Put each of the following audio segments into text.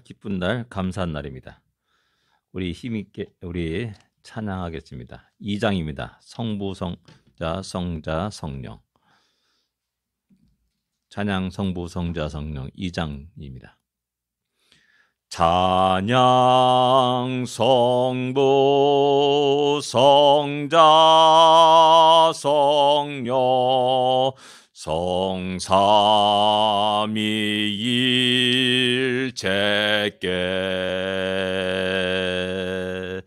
기쁜 날, 감사한 날입니다. 우리 힘있게 우리 찬양하겠습니다. 2장입니다. 성부, 성자, 성자, 성령. 찬양 성부, 성자, 성령 2장입니다. 찬양 성부, 성자, 성령 성삼위일체께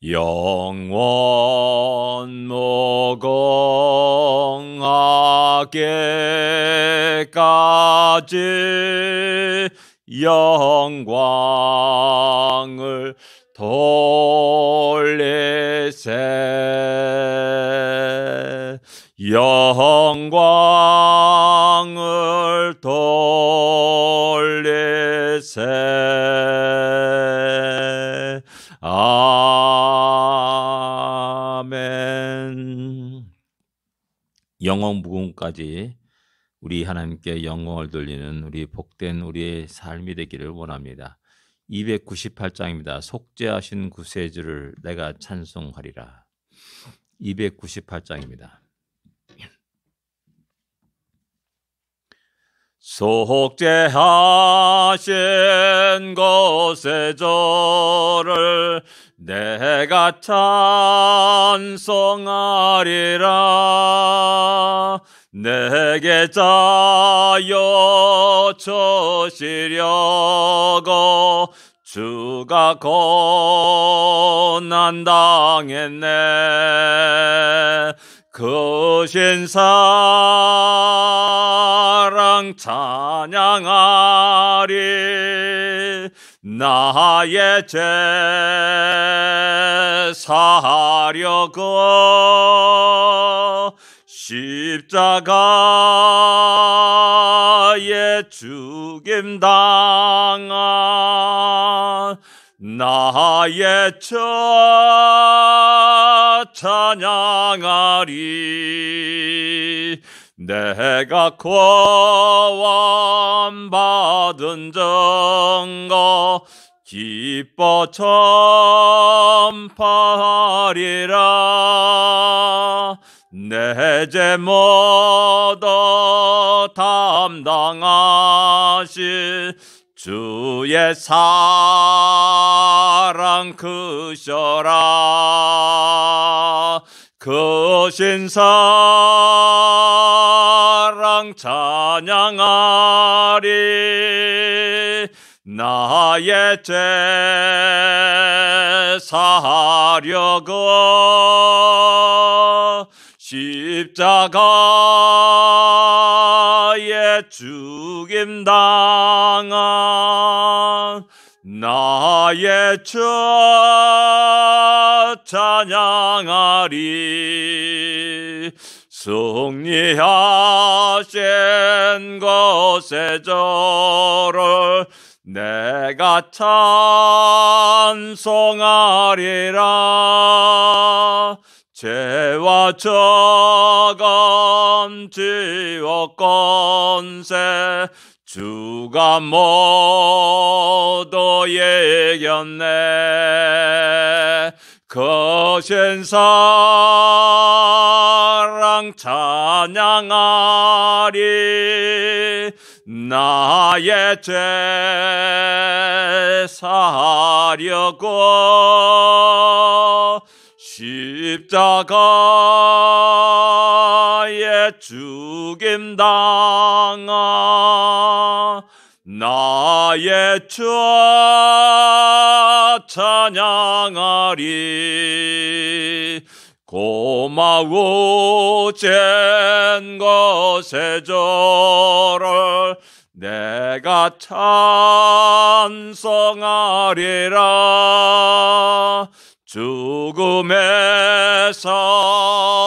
영원 무궁하게까지 영광을 돌리세 영광을 돌리세 아멘. 영원 무궁까지 우리 하나님께 영광을 돌리는 우리 복된 우리의 삶이 되기를 원합니다. 298장입니다. 속죄하신 구세주를 내가 찬송하리라. 298장입니다. 속죄하신 구세주를 내가 찬송하리라. 내게 자여 주시려고 주가 고난당했네. 그 신사랑 찬양하리. 나의 죄 사하려고 십자가에 죽임당한 나의 죄 찬양하리. 내가 구원받은 증거 기뻐 전파하리라. 내 죄 모두 담당하신 주의 사랑 크셔라. 그 신사랑 찬양하리. 나의 죄 사하려고 십자가에 죽임당한 나의 죄 찬양하리. 승리하신 구세주를 내가 찬송하리라. 죄와 저금 지옥 권세 주가 모두 이겼네. 그 신사랑 찬양하리. 나의 죄 사하려고 십자가에 죽임당한 나의 죄 찬양하리. 고마우신 구세주를 내가 찬송하리라. 죽음에서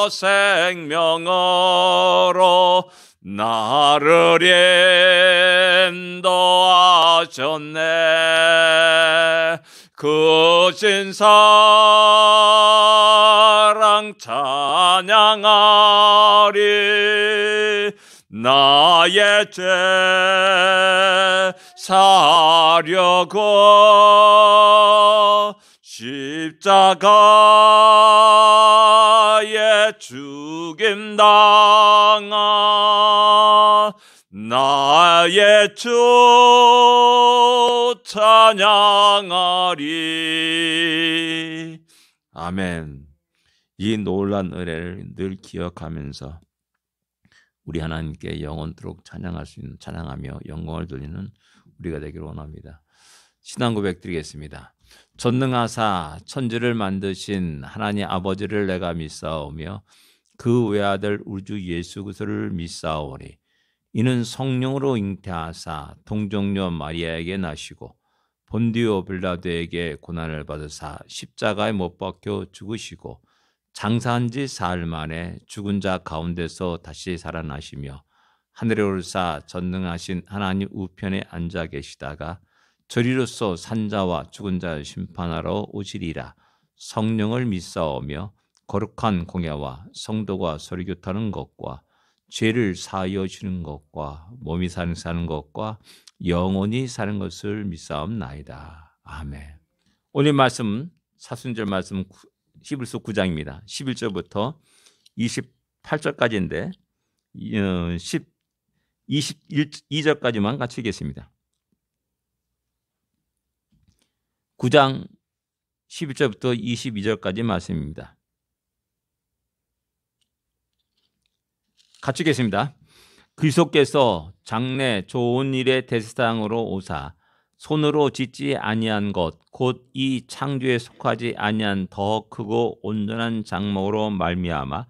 생명으로 나를 인도하셨네. 그 신사랑 찬양하리. 나의 죄 사려고 십자가에 죽임당한 나의 주 찬양하리. 아멘. 이 놀라운 은혜를 늘 기억하면서 우리 하나님께 영원토록 찬양할 수 있는, 찬양하며 영광을 돌리는 우리가 되기를 원합니다. 신앙 고백 드리겠습니다. 전능하사 천지를 만드신 하나님 아버지를 내가 믿사오며 그 외아들 우주 예수 그리스도를 믿사오니 이는 성령으로 잉태하사 동정녀 마리아에게 나시고 본디오 빌라도에게 고난을 받으사 십자가에 못 박혀 죽으시고 장사한 지 사흘 만에 죽은 자 가운데서 다시 살아나시며 하늘에 오르사 전능하신 하나님 우편에 앉아 계시다가 저리로서 산자와 죽은 자를 심판하러 오시리라. 성령을 믿사오며 거룩한 공예와 성도가 서리교타는 것과 죄를 사하여 주는 것과 몸이 사는 것과 영원히 사는 것을 믿사옵나이다. 아멘. 오늘 말씀 사순절 말씀 히브리서 9장입니다. 11절부터 28절까지인데 22절까지만 같이 읽겠습니다. 9장 11절부터 22절까지 말씀입니다. 같이 읽겠습니다. 그리스도께서 장래 좋은 일의 대상으로 오사 손으로 짓지 아니한 것 곧 이 창조에 속하지 아니한 더 크고 온전한 장막으로 말미암아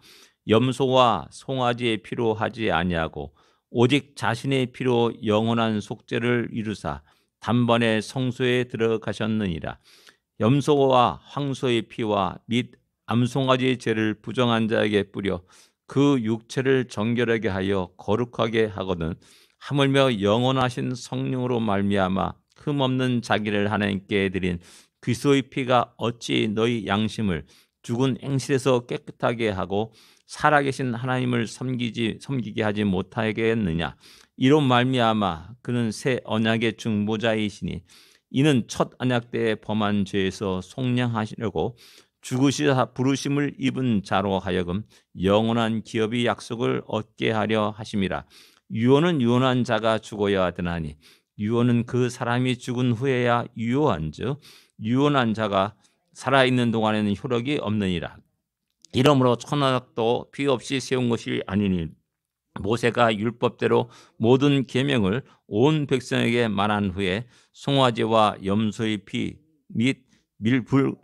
염소와 송아지의 피로 하지 아니하고 오직 자신의 피로 영원한 속죄를 이루사 단번에 성소에 들어가셨느니라. 염소와 황소의 피와 및 암송아지의 죄를 부정한 자에게 뿌려 그 육체를 정결하게 하여 거룩하게 하거든 하물며 영원하신 성령으로 말미암아 흠없는 자기를 하나님께 드린 그리스도의 피가 어찌 너희 양심을 죽은 행실에서 깨끗하게 하고 살아계신 하나님을 섬기게 하지 못하겠느냐. 이로 말미암아 그는 새 언약의 중보자이시니 이는 첫 언약 때에 범한 죄에서 속량하시려고 죽으시사 부르심을 입은 자로 하여금 영원한 기업의 약속을 얻게 하려 하심이라. 유언은 유언한 자가 죽어야 되나니 유언은 그 사람이 죽은 후에야 유효한즉 유언한 자가 살아있는 동안에는 효력이 없느니라. 이러므로 천언약도 피 없이 세운 것이 아니니 모세가 율법대로 모든 계명을 온 백성에게 말한 후에 송아지와 염소의 피 및 밀붉은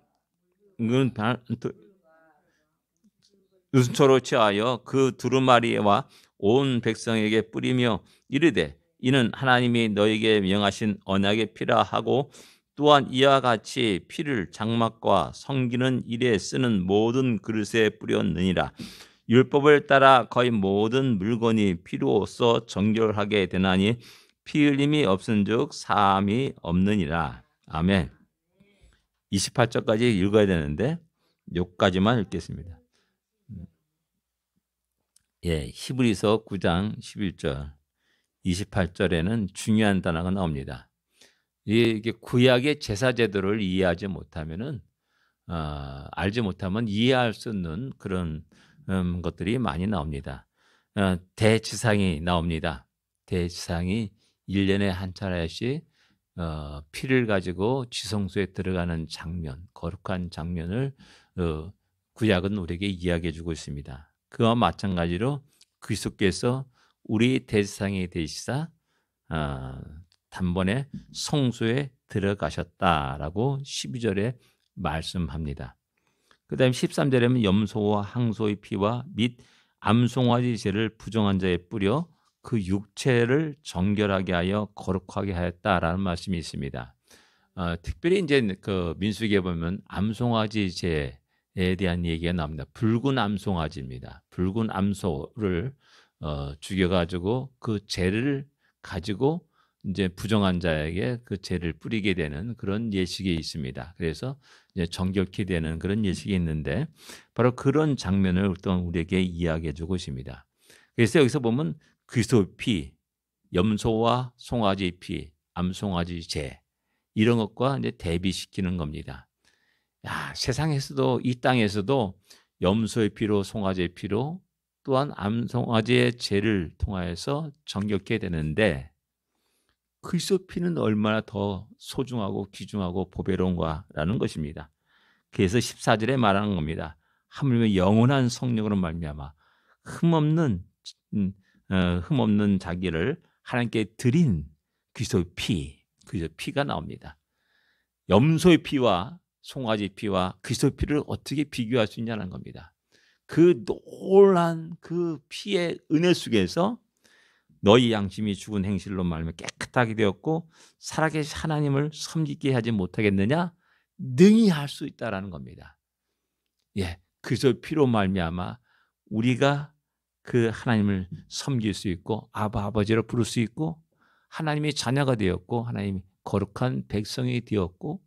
은초로 취하여 그 두루마리와 온 백성에게 뿌리며 이르되 이는 하나님이 너에게 명하신 언약의 피라 하고 또한 이와 같이 피를 장막과 섬기는 일에 쓰는 모든 그릇에 뿌렸느니라. 율법을 따라 거의 모든 물건이 피로써 정결하게 되나니 피 흘림이 없은즉 사함이 없느니라. 아멘. 28절까지 읽어야 되는데 여기까지만 읽겠습니다. 히브리서 9장 11절 28절에는 중요한 단어가 나옵니다. 이게 구약의 제사 제도를 이해하지 못하면은 알지 못하면 이해할 수 없는 그런 것들이 많이 나옵니다. 대지상이 나옵니다. 대지상이 1년에 한 차례씩 피를 가지고 지성소에 들어가는 장면, 거룩한 장면을 구약은 우리에게 이야기해 주고 있습니다. 그와 마찬가지로 그리스도께서 우리 대지상이 되시사 단번에 성소에 들어가셨다라고 12절에 말씀합니다. 그 다음에 13절에는 염소와 항소의 피와 및 암송아지 죄를 부정한 자에 뿌려 그 육체를 정결하게 하여 거룩하게 하였다라는 말씀이 있습니다. 특별히 이제 그 민수기에 보면 암송아지 죄에 대한 얘기가 나옵니다. 붉은 암송아지입니다. 붉은 암소를 죽여가지고 그 죄를 가지고 이제 부정한 자에게 그 죄를 뿌리게 되는 그런 예식이 있습니다. 그래서 이제 정결케 되는 그런 예식이 있는데 바로 그런 장면을 또 우리에게 이야기해 주고 있습니다. 그래서 여기서 보면 그리스도의 피, 염소와 송아지 피, 암송아지 재 이런 것과 이제 대비시키는 겁니다. 야, 세상에서도 이 땅에서도 염소의 피로 송아지의 피로 또한 암송아지의 죄를 통하여서 정결케 되는데 그리스도 피는 얼마나 더 소중하고 귀중하고 보배로운가라는 것입니다. 그래서 14절에 말하는 겁니다. 하물며 영원한 성령으로 말미암아 흠없는 자기를 하나님께 드린 그리스도의 피가 나옵니다. 염소의 피와 송아지 피와 그리스도의 피를 어떻게 비교할 수 있냐는 겁니다. 그 놀란 그 피의 은혜 속에서 너희 양심이 죽은 행실로 말하면 깨끗하게 되었고 살아계신 하나님을 섬기게 하지 못하겠느냐? 능히 할 수 있다라는 겁니다. 예, 그리스도의 피로 말미암아 우리가 그 하나님을 섬길 수 있고 아버지로 부를 수 있고 하나님의 자녀가 되었고 하나님이 거룩한 백성이 되었고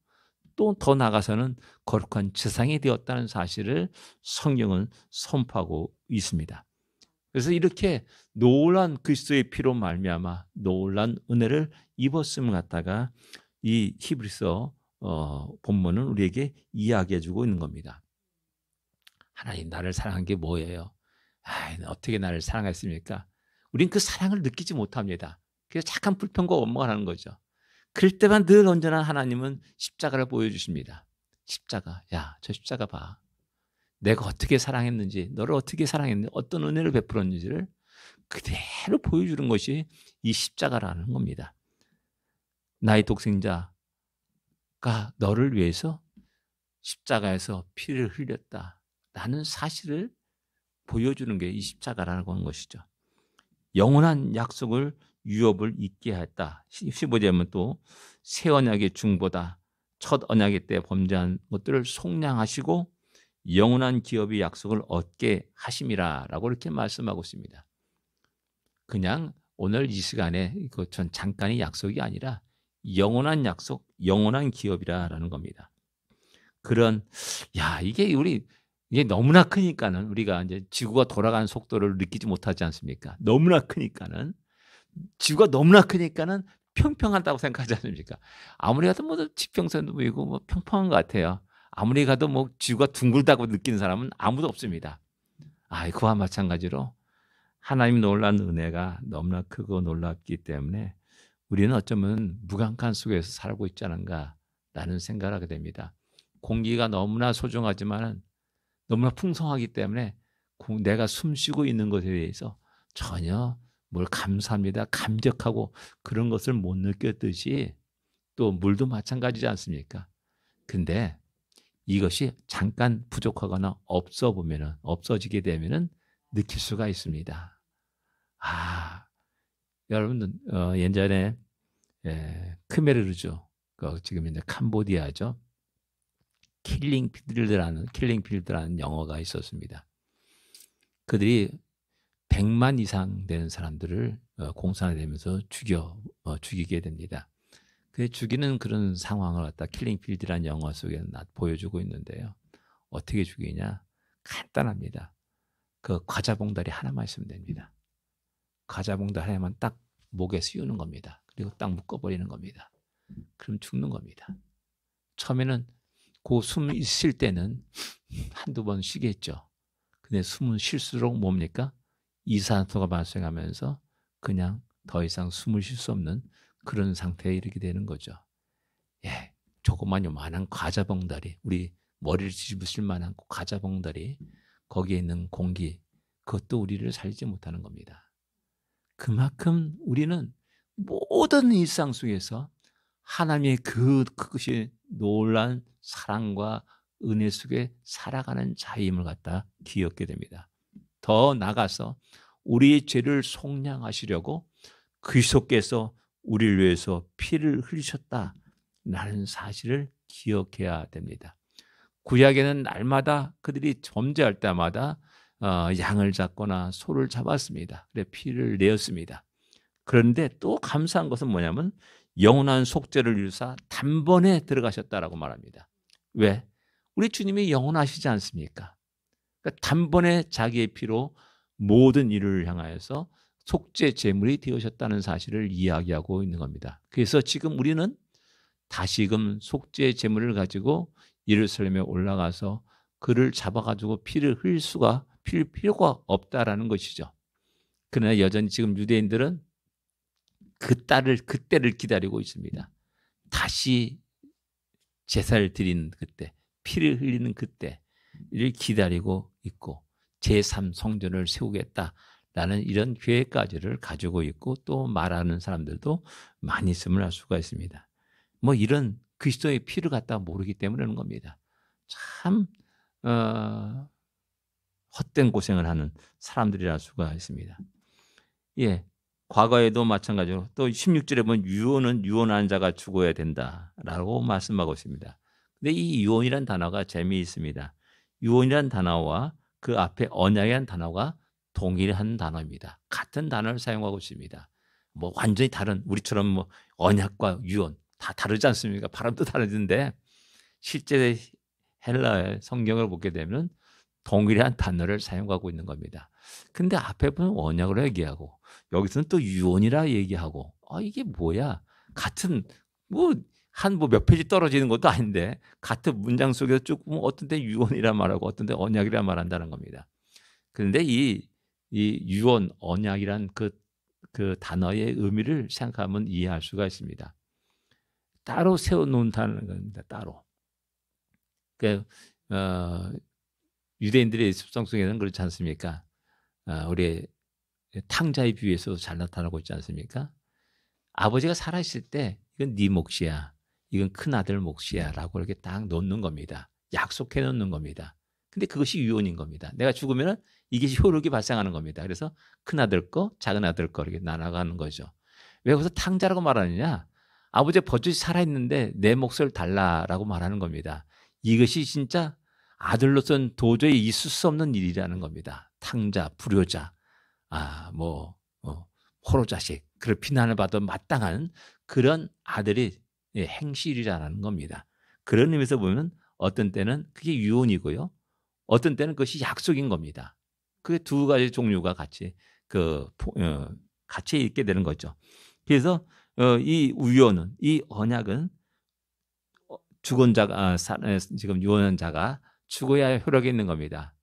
또 더 나아가서는 거룩한 지상이 되었다는 사실을 성경은 선포하고 있습니다. 그래서 이렇게 놀란 그리스도의 피로 말미암아 놀란 은혜를 입었음을 갖다가 이 히브리서 본문은 우리에게 이야기해주고 있는 겁니다. 하나님 나를 사랑한 게 뭐예요? 어떻게 나를 사랑했습니까? 우린 그 사랑을 느끼지 못합니다. 그래서 착한 불평과 원망을 하는 거죠. 그럴 때만 늘 언제나 하나님은 십자가를 보여주십니다. 십자가, 야, 저 십자가 봐. 내가 어떻게 사랑했는지, 너를 어떻게 사랑했는지, 어떤 은혜를 베풀었는지를 그대로 보여주는 것이 이 십자가라는 겁니다. 나의 독생자가 너를 위해서 십자가에서 피를 흘렸다라는 사실을 보여주는 게 이 십자가라는 것이죠. 영원한 약속을 유업을 잊게 했다. 15절에는 또 새 언약의 중보다 첫 언약의 때 범죄한 것들을 속량하시고 영원한 기업의 약속을 얻게 하심이라라고 이렇게 말씀하고 있습니다. 그냥 오늘 이 시간에 전 잠깐의 약속이 아니라 영원한 약속, 영원한 기업이라는 겁니다. 이게 너무나 크니까는 우리가 이제 지구가 돌아가는 속도를 느끼지 못하지 않습니까? 너무나 크니까는 지구가 너무나 크니까는 평평하다고 생각하지 않습니까? 아무리 가도 뭐 지평선도 보이고 뭐 평평한 것 같아요. 아무리 가도 뭐 지구가 둥글다고 느끼는 사람은 아무도 없습니다. 그와 마찬가지로 하나님 놀란 은혜가 너무나 크고 놀랍기 때문에 우리는 어쩌면 무감간 속에서 살고 있지 않은가라는 생각을 하게 됩니다. 공기가 너무나 소중하지만 너무나 풍성하기 때문에 내가 숨쉬고 있는 것에 대해서 전혀 뭘 감사합니다, 감격하고 그런 것을 못 느꼈듯이 또 물도 마찬가지지 않습니까? 근데 이것이 잠깐 부족하거나 없어지게 되면은 느낄 수가 있습니다. 여러분들 예전에 크메르르죠. 지금 이제 캄보디아죠. 킬링 필드라는 영어가 있었습니다. 그들이 100만 이상 되는 사람들을 공산화되면서 죽이게 됩니다. 그 죽이는 그런 상황을 갖다 킬링 필드라는 영화 속에 보여주고 있는데요. 어떻게 죽이냐? 간단합니다. 그 과자 봉다리 하나만 있으면 됩니다. 과자 봉다리 하나만 딱 목에 씌우는 겁니다. 그리고 딱 묶어버리는 겁니다. 그럼 죽는 겁니다. 처음에는 그 숨 쉴 때는 한두 번 쉬겠죠. 근데 숨은 쉴수록 뭡니까? 이산화탄소가 발생하면서 그냥 더 이상 숨을 쉴 수 없는 그런 상태에 이르게 되는 거죠. 조그만 요만한 과자 봉다리, 우리 머리를 뒤집으실 만한 과자 봉다리, 거기에 있는 공기, 그것도 우리를 살리지 못하는 겁니다. 그만큼 우리는 모든 일상 속에서 하나님의 그것이 놀란 사랑과 은혜 속에 살아가는 자임을 갖다 기억게 됩니다. 더 나아가서 우리의 죄를 속량하시려고 그리스도께서 우리를 위해서 피를 흘리셨다라는 사실을 기억해야 됩니다. 구약에는 날마다 그들이 범죄할 때마다 양을 잡거나 소를 잡았습니다. 그래 피를 내었습니다. 그런데 또 감사한 것은 뭐냐면 영원한 속죄를 이루사 단번에 들어가셨다라고 말합니다. 왜? 우리 주님이 영원하시지 않습니까? 그러니까 단번에 자기의 피로 모든 일을 향하여서 속죄 제물이 되으셨다는 사실을 이야기하고 있는 겁니다. 그래서 지금 우리는 다시금 속죄 제물을 가지고 예루살렘에 올라가서 그를 잡아가지고 피를 흘릴 필요가 없다라는 것이죠. 그러나 여전히 지금 유대인들은 그때를 기다리고 있습니다. 다시 제사를 드리는 그때, 피를 흘리는 그때를 기다리고 있고 제3성전을 세우겠다라는 이런 계획까지를 가지고 있고 또 말하는 사람들도 많이 있음을 알 수가 있습니다. 뭐 이런 그리스도의 피를 갖다 모르기 때문에 그런 겁니다. 참 헛된 고생을 하는 사람들이라 수가 있습니다. 예, 과거에도 마찬가지로 또 16절에 보면 유언은 유언한 자가 죽어야 된다라고 말씀하고 있습니다. 근데 이 유언이란 단어가 재미있습니다. 유언이란 단어와 그 앞에 언약이란 단어가 동일한 단어입니다. 같은 단어를 사용하고 있습니다. 뭐 완전히 다른 우리처럼 뭐 언약과 유언 다 다르지 않습니까? 발음도 다르던데 실제 헬라의 성경을 보게 되면 동일한 단어를 사용하고 있는 겁니다. 근데 앞에 보면 언약으로 얘기하고 여기서는 또 유언이라 얘기하고 이게 뭐야? 같은 몇 페이지 떨어지는 것도 아닌데 같은 문장 속에서 쭉 어떤 때 유언이라 말하고 어떤 때 언약이라 말한다는 겁니다. 그런데 이 유언, 언약이란 그 단어의 의미를 생각하면 이해할 수가 있습니다. 따로 세워놓는다는 겁니다. 따로. 그러니까 유대인들의 습성 속에는 그렇지 않습니까? 우리 탕자의 비유에서도 잘 나타나고 있지 않습니까? 아버지가 살아있을 때 이건 네 몫이야. 이건 큰아들 몫이야 라고 이렇게 딱 놓는 겁니다. 약속해 놓는 겁니다. 근데 그것이 유언인 겁니다. 내가 죽으면 이게 효력이 발생하는 겁니다. 그래서 큰아들 거, 작은아들 거 이렇게 나눠가는 거죠. 왜 거기서 탕자라고 말하느냐? 아버지 버젓이 살아있는데 내 몫을 달라라고 말하는 겁니다. 이것이 진짜 아들로서는 도저히 있을 수 없는 일이라는 겁니다. 탕자, 불효자, 호로자식, 그런 비난을 받아 마땅한 그런 아들의 행실이라는 겁니다. 그런 의미에서 보면 어떤 때는 그게 유언이고요. 어떤 때는 그것이 약속인 겁니다. 그 두 가지 종류가 같이 같이 있게 되는 거죠. 그래서 이 유언은, 이 언약은 죽은 자가 지금 유언한 자가 죽어야 효력이 있는 겁니다.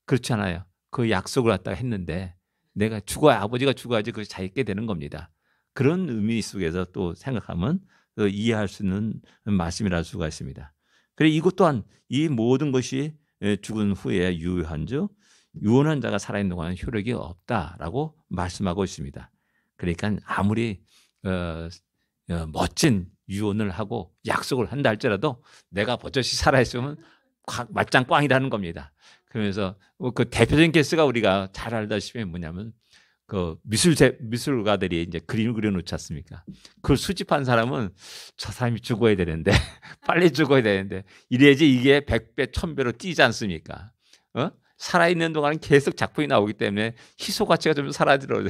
그렇지 않아요. 그 약속을 갖다가 했는데 내가 아버지가 죽어야지 그것이 잘 있게 되는 겁니다. 그런 의미 속에서 또 생각하면 이해할 수 있는 말씀이랄 수가 있습니다. 그리고 이것 또한 이 모든 것이 죽은 후에 유효한즉 유언한 자가 살아있는 동안은 효력이 없다라고 말씀하고 있습니다. 그러니까 아무리 멋진 유언을 하고 약속을 한다 할지라도 내가 버젓이 살아있으면 말짱 꽝이라는 겁니다. 그러면서 그 대표적인 케이스가 우리가 잘 알다시피 뭐냐면 그 미술가들이 이제 그림을 그려놓지 않습니까? 그걸 수집한 사람은 저 사람이 죽어야 되는데 빨리 죽어야 되는데 이래야지 이게 100배, 1000배로 뛰지 않습니까? 살아있는 동안은 계속 작품이 나오기 때문에 희소 가치가 좀 사라져요.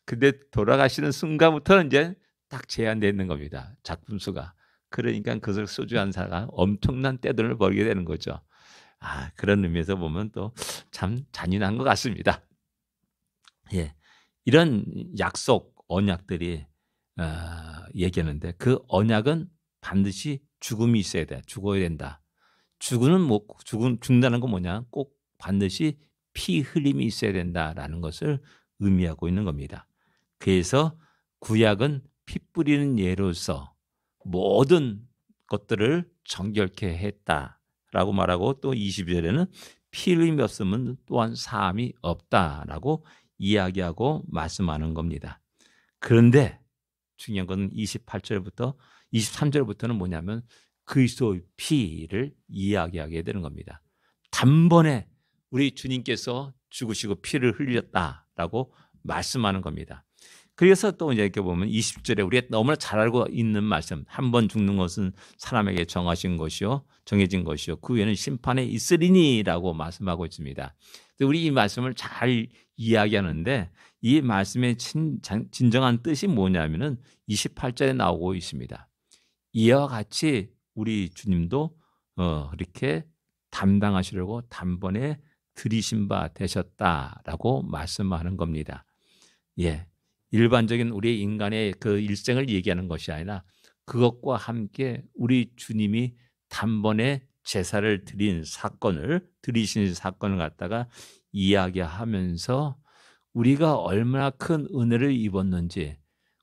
근데 돌아가시는 순간부터는 이제 딱 제한되어 있는 겁니다. 작품 수가. 그러니까 그것을 소유한 사가 엄청난 떼돈을 벌게 되는 거죠. 그런 의미에서 보면 또 참 잔인한 것 같습니다. 예, 이런 약속, 언약들이 얘기하는데 그 언약은 반드시 죽음이 있어야 돼. 죽어야 된다. 죽는다는 건 뭐냐? 꼭 반드시 피 흘림이 있어야 된다라는 것을 의미하고 있는 겁니다. 그래서 구약은 피 뿌리는 예로서 모든 것들을 정결케 했다라고 말하고 또 22절에는 피 흘림이 없으면 또한 사함이 없다라고 이야기하고 말씀하는 겁니다. 그런데 중요한 건 28절부터 23절부터는 뭐냐면 그리스도의 피를 이야기하게 되는 겁니다. 단번에 우리 주님께서 죽으시고 피를 흘렸다라고 말씀하는 겁니다. 그래서 또 이렇게 보면 20절에 우리가 너무나 잘 알고 있는 말씀, 한 번 죽는 것은 사람에게 정해진 것이요 그 후에는 심판에 있으리니라고 말씀하고 있습니다. 우리 이 말씀을 잘 이야기하는데 이 말씀의 진정한 뜻이 뭐냐면은 28절에 나오고 있습니다. 이와 같이 우리 주님도 이렇게 담당하시려고 단번에 들이신 바 되셨다라고 말씀하는 겁니다. 예, 일반적인 우리 인간의 그 일생을 얘기하는 것이 아니라 그것과 함께 우리 주님이 단번에 제사를 드리신 사건을 갖다가 이야기하면서 우리가 얼마나 큰 은혜를 입었는지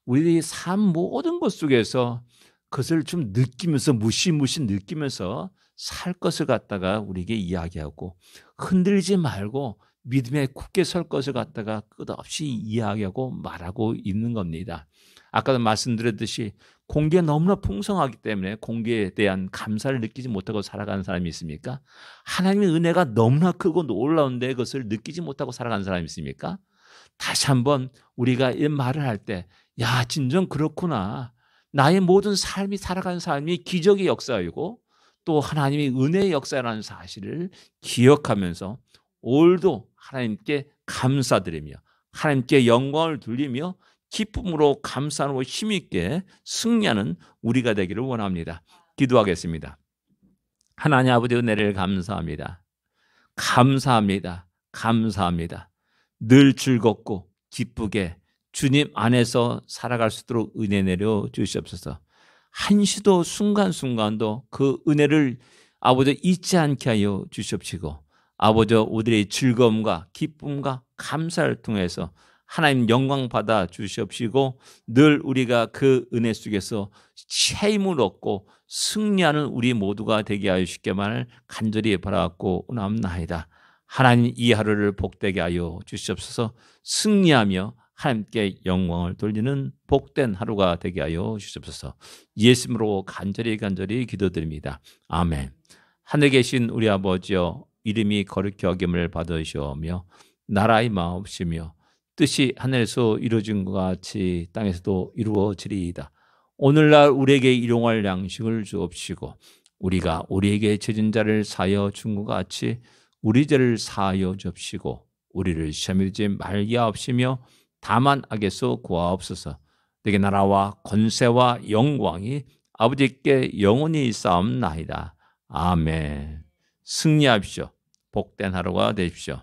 우리 삶 모든 것 속에서 그것을 좀 느끼면서 무시무시 느끼면서 살 것을 갖다가 우리에게 이야기하고 흔들리지 말고 믿음에 굳게 설 것을 갖다가 끝없이 이야기하고 말하고 있는 겁니다. 아까도 말씀드렸듯이 공기가 너무나 풍성하기 때문에 공기에 대한 감사를 느끼지 못하고 살아가는 사람이 있습니까? 하나님의 은혜가 너무나 크고 놀라운데 그것을 느끼지 못하고 살아가는 사람이 있습니까? 다시 한번 우리가 이 말을 할 때, 야, 진정 그렇구나. 나의 모든 삶이 살아가는 삶이 기적의 역사이고 또 하나님의 은혜의 역사라는 사실을 기억하면서 오늘도 하나님께 감사드리며 하나님께 영광을 돌리며 기쁨으로 감사하고 힘있게 승리하는 우리가 되기를 원합니다. 기도하겠습니다. 하나님 아버지 은혜를 감사합니다. 감사합니다. 감사합니다. 늘 즐겁고 기쁘게 주님 안에서 살아갈 수 있도록 은혜 내려 주시옵소서. 한시도 순간순간도 그 은혜를 아버지 잊지 않게 하여 주시옵시고 아버지 우리의 즐거움과 기쁨과 감사를 통해서 하나님 영광 받아 주시옵시고 늘 우리가 그 은혜 속에서 새 힘을 얻고 승리하는 우리 모두가 되게 하여 주시기만을 간절히 바라고 원합나이다. 하나님 이 하루를 복되게 하여 주시옵소서. 승리하며 하나님께 영광을 돌리는 복된 하루가 되게 하여 주시옵소서. 예수님으로 간절히 기도드립니다. 아멘. 하늘에 계신 우리 아버지여 이름이 거룩히 여김을 받으시오며 나라의 마옵시며 뜻이 하늘에서 이루어진 것 같이 땅에서도 이루어지리이다. 오늘날 우리에게 일용할 양식을 주옵시고 우리가 우리에게 죄진 자를 사하여 준 것 같이 우리 죄를 사하여 주옵시고 우리를 시험에 들지 말게 하옵시며 다만 악에서 구하옵소서. 내게 나라와 권세와 영광이 아버지께 영원히 있사옵나이다. 아멘. 승리하십시오. 복된 하루가 되십시오.